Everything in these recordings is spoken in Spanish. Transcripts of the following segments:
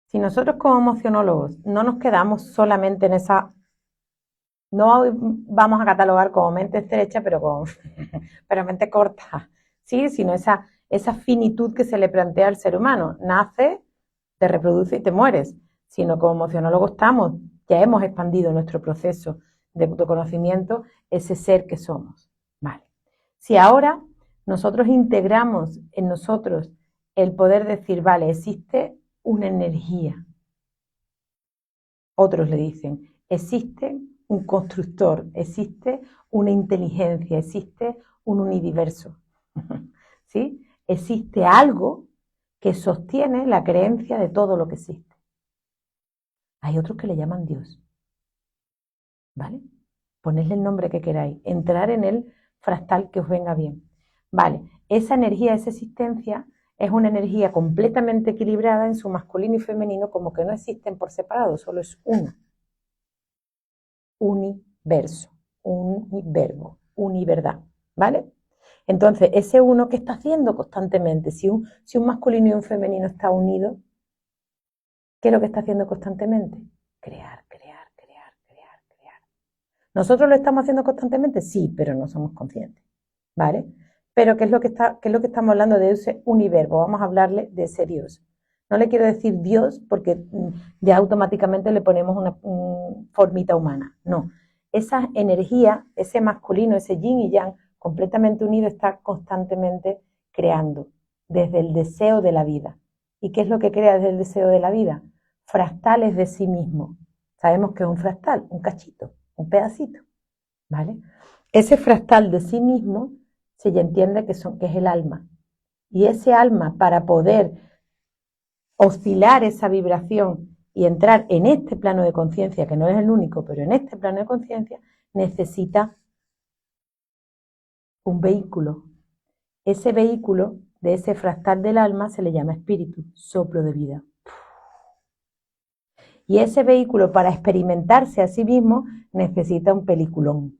Si nosotros como emocionólogos no nos quedamos solamente en esa, no vamos a catalogar como mente estrecha, pero mente corta, ¿sí? Sino esa finitud que se le plantea al ser humano. Nace, te reproduce y te mueres. Sino como emocionólogos ya hemos expandido nuestro proceso de autoconocimiento, ese ser que somos. Vale. Si ahora nosotros integramos en nosotros el poder decir, vale, existe una energía. Otros le dicen, existe un constructor, existe una inteligencia, existe un universo, ¿sí? Existe algo que sostiene la creencia de todo lo que existe. Hay otros que le llaman Dios, ¿vale? Ponedle el nombre que queráis, entrar en el fractal que os venga bien. Vale, esa energía, esa existencia es una energía completamente equilibrada en su masculino y femenino, como que no existen por separado, solo es una. Universo, univerbo, univerdad, ¿vale? Entonces, ese uno que está haciendo constantemente, si un masculino y un femenino está unido, ¿qué es lo que está haciendo constantemente? Crear, crear, crear, crear, crear. ¿Nosotros lo estamos haciendo constantemente? Sí, pero no somos conscientes, ¿vale? Pero ¿qué es lo que estamos hablando de ese univerbo? Vamos a hablarle de ese Dios. No le quiero decir Dios porque ya automáticamente le ponemos una formita humana. No, esa energía, ese masculino, ese yin y yang, completamente unido, está constantemente creando desde el deseo de la vida. ¿Y qué es lo que crea desde el deseo de la vida? Fractales de sí mismo. Sabemos que es un fractal, un cachito, un pedacito, ¿vale? Ese fractal de sí mismo se ya entiende que es el alma. Y ese alma, para poder oscilar esa vibración y entrar en este plano de conciencia, que no es el único, pero en este plano de conciencia, necesita un vehículo. Ese vehículo de ese fractal del alma se le llama espíritu, soplo de vida. Y ese vehículo, para experimentarse a sí mismo, necesita un peliculón.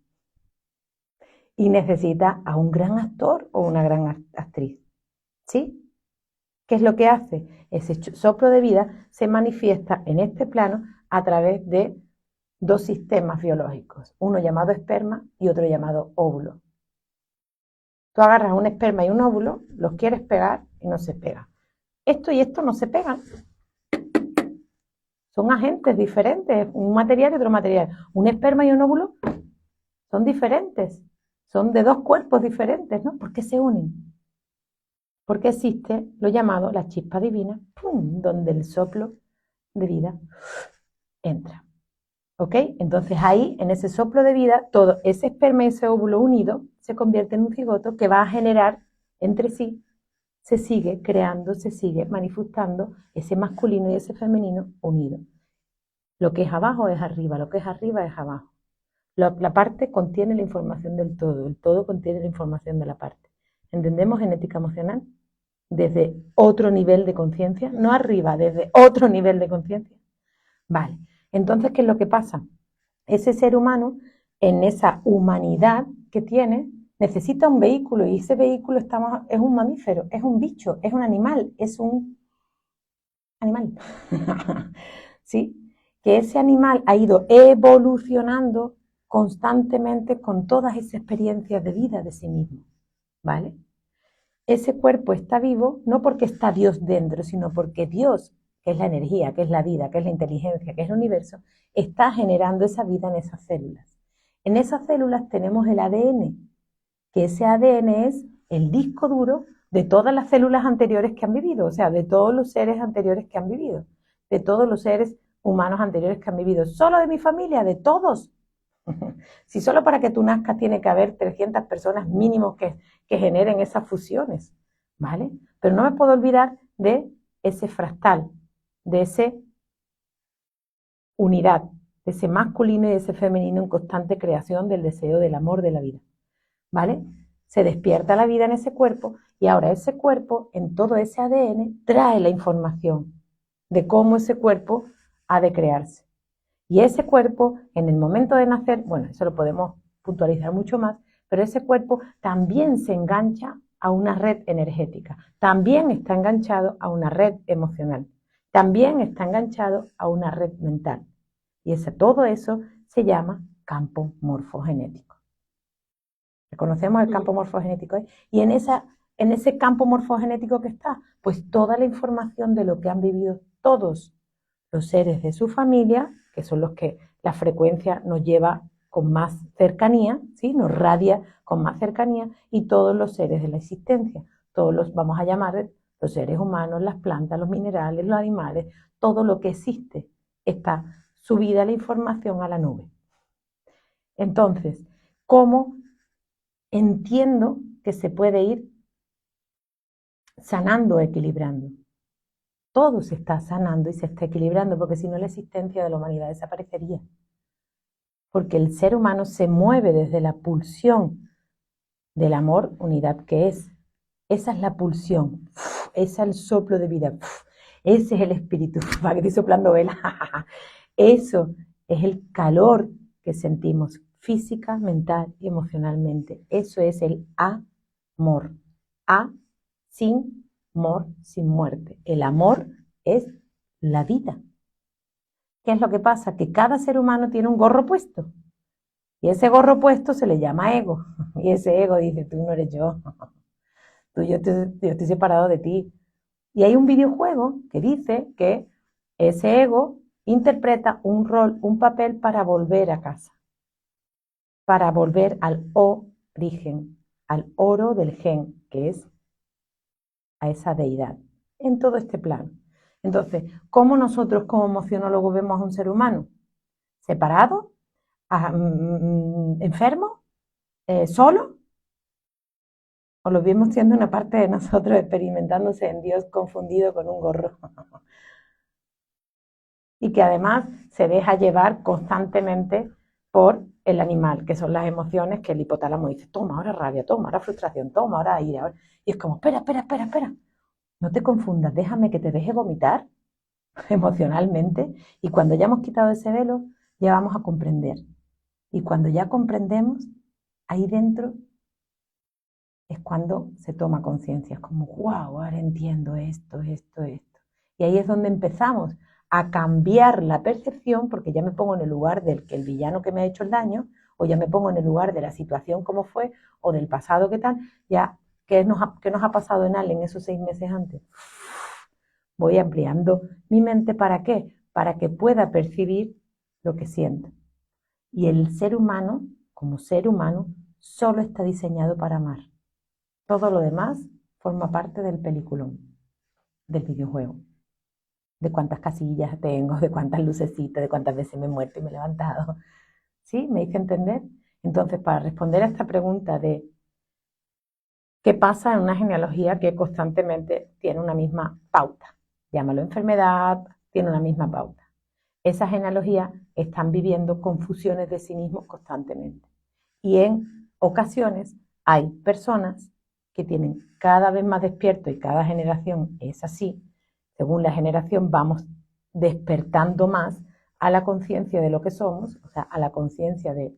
Y necesita a un gran actor o una gran actriz. ¿Sí? ¿Qué es lo que hace? Ese soplo de vida se manifiesta en este plano a través de dos sistemas biológicos, uno llamado esperma y otro llamado óvulo. Tú agarras un esperma y un óvulo, los quieres pegar y no se pegan. Esto y esto no se pegan. Son agentes diferentes, un material y otro material. Un esperma y un óvulo son diferentes, son de dos cuerpos diferentes, ¿no? ¿Por qué se unen? Porque existe lo llamado la chispa divina, ¡pum!, donde el soplo de vida entra. ¿Ok? Entonces ahí, en ese soplo de vida, todo ese esperma y ese óvulo unido se convierte en un cigoto que va a generar entre sí, se sigue creando, se sigue manifestando ese masculino y ese femenino unido. Lo que es abajo es arriba, lo que es arriba es abajo. La parte contiene la información del todo, el todo contiene la información de la parte. ¿Entendemos genética emocional? Desde otro nivel de conciencia, no arriba, desde otro nivel de conciencia. Vale, entonces, ¿qué es lo que pasa? Ese ser humano, en esa humanidad que tiene, necesita un vehículo y ese vehículo es un mamífero, es un bicho, es un animal, es un animal. ¿Sí? Que ese animal ha ido evolucionando constantemente con todas esas experiencias de vida de sí mismo, ¿vale? Ese cuerpo está vivo no porque está Dios dentro, sino porque Dios, que es la energía, que es la vida, que es la inteligencia, que es el universo, está generando esa vida en esas células. En esas células tenemos el ADN, que ese ADN es el disco duro de todas las células anteriores que han vivido, o sea, de todos los seres anteriores que han vivido, de todos los seres humanos anteriores que han vivido, solo de mi familia, de todos. Si solo para que tú nazcas tiene que haber 300 personas mínimo que generen esas fusiones, ¿vale? Pero no me puedo olvidar de ese fractal, de esa unidad, de ese masculino y de ese femenino en constante creación del deseo del amor de la vida, ¿vale? Se despierta la vida en ese cuerpo y ahora ese cuerpo, en todo ese ADN, trae la información de cómo ese cuerpo ha de crearse. Y ese cuerpo, en el momento de nacer, bueno, eso lo podemos puntualizar mucho más, pero ese cuerpo también se engancha a una red energética, también está enganchado a una red emocional. también está enganchado a una red mental. Y todo eso se llama campo morfogenético. ¿Reconocemos el campo morfogenético? Y en ese campo morfogenético que está, pues toda la información de lo que han vivido todos los seres de su familia, que son los que la frecuencia nos lleva con más cercanía, ¿sí? Nos radia con más cercanía, y todos los seres de la existencia, todos los, vamos a llamar, los seres humanos, las plantas, los minerales, los animales, todo lo que existe, está subida la información a la nube. Entonces, ¿cómo entiendo que se puede ir sanando, equilibrando? Todo se está sanando y se está equilibrando, porque si no la existencia de la humanidad desaparecería. Porque el ser humano se mueve desde la pulsión del amor, unidad que es. Esa es la pulsión, ese es el soplo de vida, ese es el espíritu, para que estoy soplando vela. Eso es el calor que sentimos física, mental y emocionalmente. Eso es el amor. A sin amor, sin muerte. El amor es la vida. ¿Qué es lo que pasa? Que cada ser humano tiene un gorro puesto. Y ese gorro puesto se le llama ego. Y ese ego dice, tú no eres yo. Yo estoy separado de ti. Y hay un videojuego que dice que ese ego interpreta un rol, un papel para volver a casa. Para volver al origen, al oro del gen, que es a esa deidad, en todo este plano. Entonces, ¿cómo nosotros como emocionólogos vemos a un ser humano? ¿Separado? ¿Enfermo? ¿Solo? ¿O lo vemos siendo una parte de nosotros experimentándose en Dios confundido con un gorro? Y que además se deja llevar constantemente por el animal, que son las emociones que el hipotálamo dice, toma ahora rabia, toma ahora frustración, toma ahora ira. Y es como, espera, no te confundas, déjame que te deje vomitar emocionalmente, y cuando ya hemos quitado ese velo, ya vamos a comprender. Y cuando ya comprendemos, ahí dentro es cuando se toma conciencia, es como, wow, ahora entiendo esto. Y ahí es donde empezamos a cambiar la percepción, porque ya me pongo en el lugar del que el villano que me ha hecho el daño, o ya me pongo en el lugar de la situación como fue, o del pasado que tal, ya, ¿qué nos ha pasado en Allen esos 6 meses antes? Voy ampliando mi mente, ¿para qué? Para que pueda percibir lo que siento. Y el ser humano, como ser humano, solo está diseñado para amar. Todo lo demás forma parte del peliculón, del videojuego. De cuántas casillas tengo, de cuántas lucecitas, de cuántas veces me he muerto y me he levantado. ¿Sí? ¿Me hice entender? Entonces, para responder a esta pregunta de qué pasa en una genealogía que constantemente tiene una misma pauta, llámalo enfermedad, tiene una misma pauta. Esas genealogías están viviendo confusiones de sí mismos constantemente. Y en ocasiones hay personas que tienen cada vez más despierto, y cada generación es así, según la generación vamos despertando más a la conciencia de lo que somos, o sea, a la conciencia de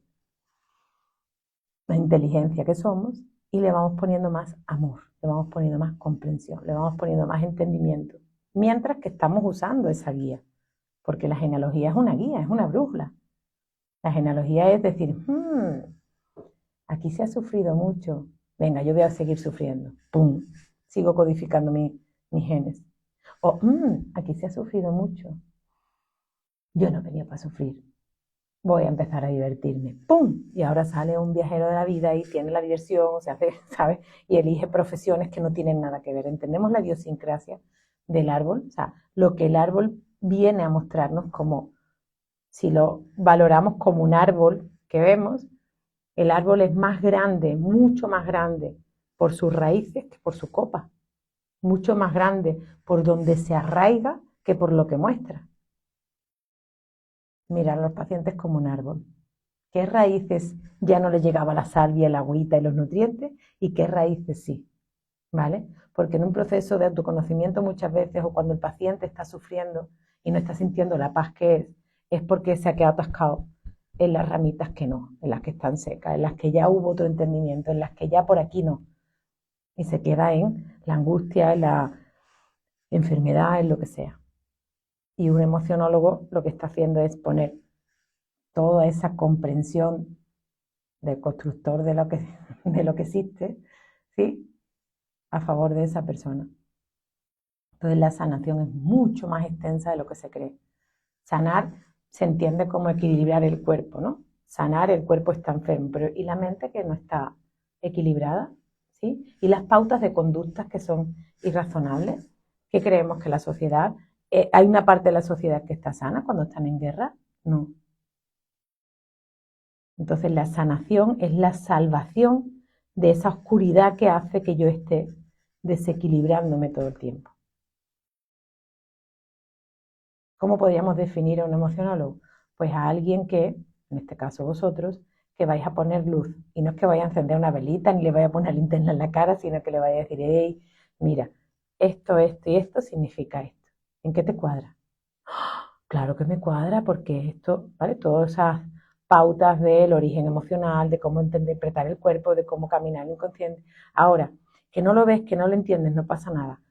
la inteligencia que somos, y le vamos poniendo más amor, le vamos poniendo más comprensión, le vamos poniendo más entendimiento, mientras que estamos usando esa guía, porque la genealogía es una guía, es una brújula. La genealogía es decir, aquí se ha sufrido mucho, venga, yo voy a seguir sufriendo, pum, sigo codificando mis genes. O, aquí se ha sufrido mucho, yo no venía para sufrir, voy a empezar a divertirme, pum, y ahora sale un viajero de la vida y tiene la diversión, se hace, ¿sabes? Y elige profesiones que no tienen nada que ver. ¿Entendemos la idiosincrasia del árbol? O sea, lo que el árbol viene a mostrarnos, como, si lo valoramos como un árbol que vemos, el árbol es más grande, mucho más grande por sus raíces que por su copa, mucho más grande por donde se arraiga que por lo que muestra. Mirar a los pacientes como un árbol. ¿Qué raíces ya no le llegaba la salvia, el agüita y los nutrientes? ¿Y qué raíces sí? ¿Vale? Porque en un proceso de autoconocimiento muchas veces, o cuando el paciente está sufriendo y no está sintiendo la paz que es porque se ha quedado atascado en las ramitas que no, en las que están secas, en las que ya hubo otro entendimiento, en las que ya por aquí no. Y se queda en la angustia, en la enfermedad, en lo que sea. Y un emocionólogo lo que está haciendo es poner toda esa comprensión del constructor de lo que existe, ¿sí? A favor de esa persona. Entonces la sanación es mucho más extensa de lo que se cree. Sanar se entiende como equilibrar el cuerpo, ¿no? Sanar, el cuerpo está enfermo, pero ¿y la mente que no está equilibrada? ¿Sí? ¿Y las pautas de conductas que son irrazonables? ¿Qué creemos que la sociedad, hay una parte de la sociedad que está sana cuando están en guerra? No. Entonces la sanación es la salvación de esa oscuridad que hace que yo esté desequilibrándome todo el tiempo. ¿Cómo podríamos definir a un emocionólogo? Pues a alguien que, en este caso vosotros, que vais a poner luz. Y no es que vaya a encender una velita ni le vaya a poner linterna en la cara, sino que le vaya a decir, hey, mira, esto y esto significa esto. ¿En qué te cuadra? Claro que me cuadra porque esto, ¿vale? Todas esas pautas del origen emocional, de cómo interpretar el cuerpo, de cómo caminar inconsciente. Ahora, que no lo ves, que no lo entiendes, no pasa nada.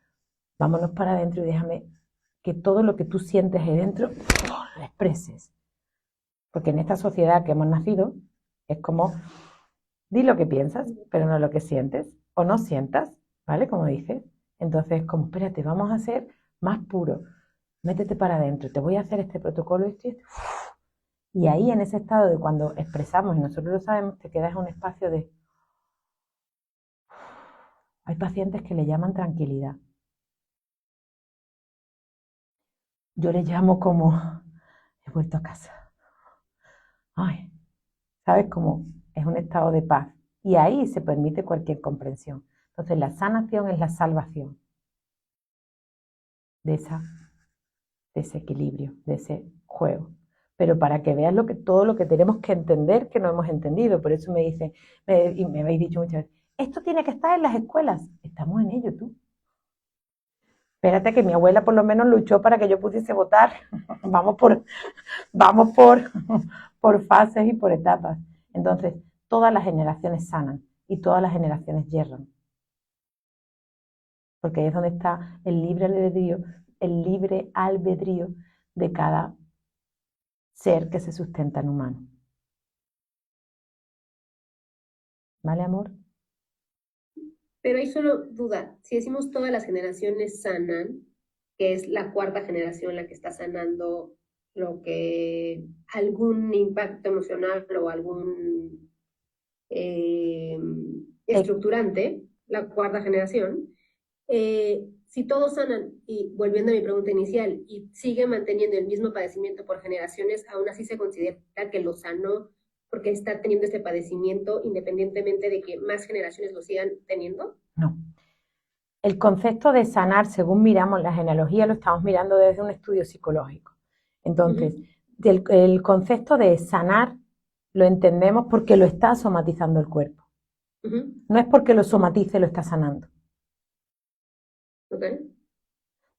Vámonos para adentro y déjame que todo lo que tú sientes ahí dentro lo expreses. Porque en esta sociedad que hemos nacido es como, di lo que piensas, pero no lo que sientes, o no sientas, ¿vale? Como dices. Entonces, como, espérate, vamos a ser más puro. Métete para adentro, te voy a hacer este protocolo, esto y esto. Y ahí en ese estado de cuando expresamos y nosotros lo sabemos, te quedas en un espacio de... Hay pacientes que le llaman tranquilidad. Yo le llamo como, he vuelto a casa. Ay, ¿sabes? Como es un estado de paz. Y ahí se permite cualquier comprensión. Entonces la sanación es la salvación de ese equilibrio, de ese juego. Pero para que veas todo lo que tenemos que entender que no hemos entendido. Por eso me dicen, y me habéis dicho muchas veces, esto tiene que estar en las escuelas. Estamos en ello, tú. Espérate que mi abuela por lo menos luchó para que yo pudiese votar. Vamos por, vamos por fases y por etapas. Entonces, todas las generaciones sanan y todas las generaciones yerran. Porque ahí es donde está el libre albedrío de cada ser que se sustenta en humano. ¿Vale, amor? Pero hay solo duda, si decimos todas las generaciones sanan, que es la cuarta generación la que está sanando lo que algún impacto emocional o algún eh, estructurante, la cuarta generación, si todos sanan, y volviendo a mi pregunta inicial, y sigue manteniendo el mismo padecimiento por generaciones, aún así se considera que lo sanó porque está teniendo este padecimiento independientemente de que más generaciones lo sigan teniendo. No. El concepto de sanar, según miramos la genealogía, lo estamos mirando desde un estudio psicológico. Entonces, el concepto de sanar lo entendemos porque lo está somatizando el cuerpo. No es porque lo somatice, lo está sanando. Okay.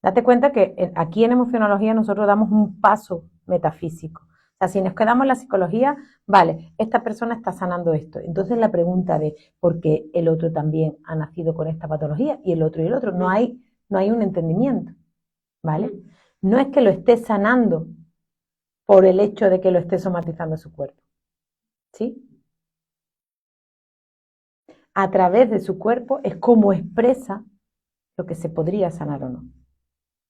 Date cuenta que aquí en emocionología nosotros damos un paso metafísico. O sea, si nos quedamos en la psicología, vale, esta persona está sanando esto. Entonces la pregunta de por qué el otro también ha nacido con esta patología y el otro, no hay un entendimiento, ¿vale? No es que lo esté sanando por el hecho de que lo esté somatizando su cuerpo, ¿sí? A través de su cuerpo es como expresa lo que se podría sanar o no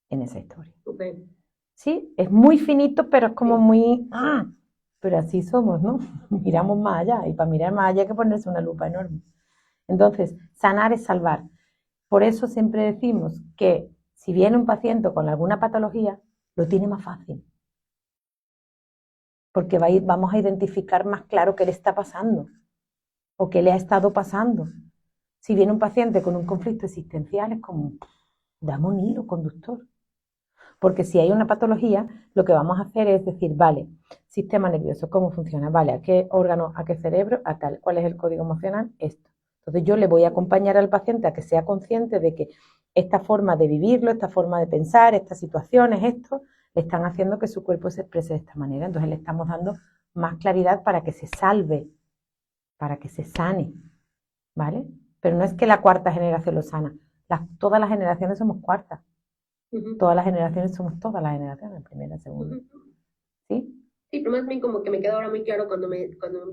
en esa historia. Okay. Sí, es muy finito, pero es como muy... pero así somos, ¿no? Miramos más allá y para mirar más allá hay que ponerse una lupa enorme. Entonces, sanar es salvar. Por eso siempre decimos que si viene un paciente con alguna patología, lo tiene más fácil. Porque vamos a identificar más claro qué le está pasando o qué le ha estado pasando. Si viene un paciente con un conflicto existencial, es como, dame un hilo conductor. Porque si hay una patología, lo que vamos a hacer es decir, vale, sistema nervioso, ¿cómo funciona? Vale, ¿a qué órgano, a qué cerebro? A tal. ¿Cuál es el código emocional? Esto. Entonces yo le voy a acompañar al paciente a que sea consciente de que esta forma de vivirlo, esta forma de pensar, estas situaciones, esto, le están haciendo que su cuerpo se exprese de esta manera. Entonces le estamos dando más claridad para que se salve, para que se sane, ¿vale? Pero no es que la cuarta generación lo sana. Todas las generaciones somos cuartas. Todas las generaciones somos todas las generaciones, primera, segunda. Ujú. ¿Sí? Sí, pero más bien como que me quedó ahora muy claro cuando me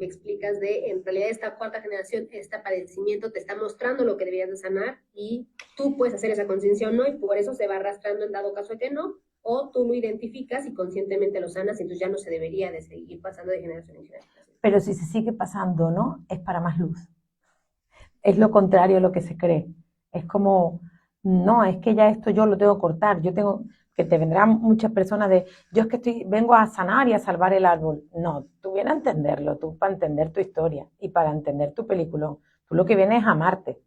explicas de, en realidad esta cuarta generación, este padecimiento te está mostrando lo que deberías de sanar y tú puedes hacer esa conciencia o no, y por eso se va arrastrando en dado caso de que no, o tú lo identificas y conscientemente lo sanas, y entonces ya no se debería de seguir pasando de generación en generación. Pero si se sigue pasando, ¿no? Es para más luz. Es lo contrario a lo que se cree. Es como, no, es que ya esto yo lo tengo que cortar, yo tengo, que te vendrán muchas personas de, yo es que vengo a sanar y a salvar el árbol. No, tú vienes a entenderlo, tú para entender tu historia y para entender tu película, tú lo que vienes es a amarte.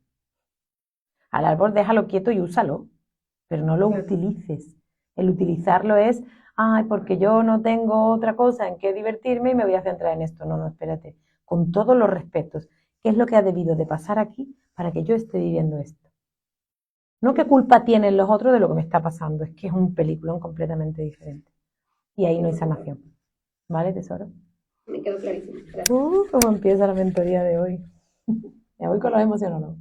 Al árbol déjalo quieto y úsalo, pero no lo Claro. utilices. El utilizarlo es, ay, porque yo no tengo otra cosa en que divertirme y me voy a centrar en esto. No, no, espérate. Con todos los respetos, ¿qué es lo que ha debido de pasar aquí para que yo esté viviendo esto? No qué culpa tienen los otros de lo que me está pasando, es que es un peliculón completamente diferente. Y ahí no hay sanación. ¿Vale, tesoro? Me quedó clarísimo. Gracias. ¿Cómo empieza la mentoría de hoy? ¿Me voy con los emociones o no?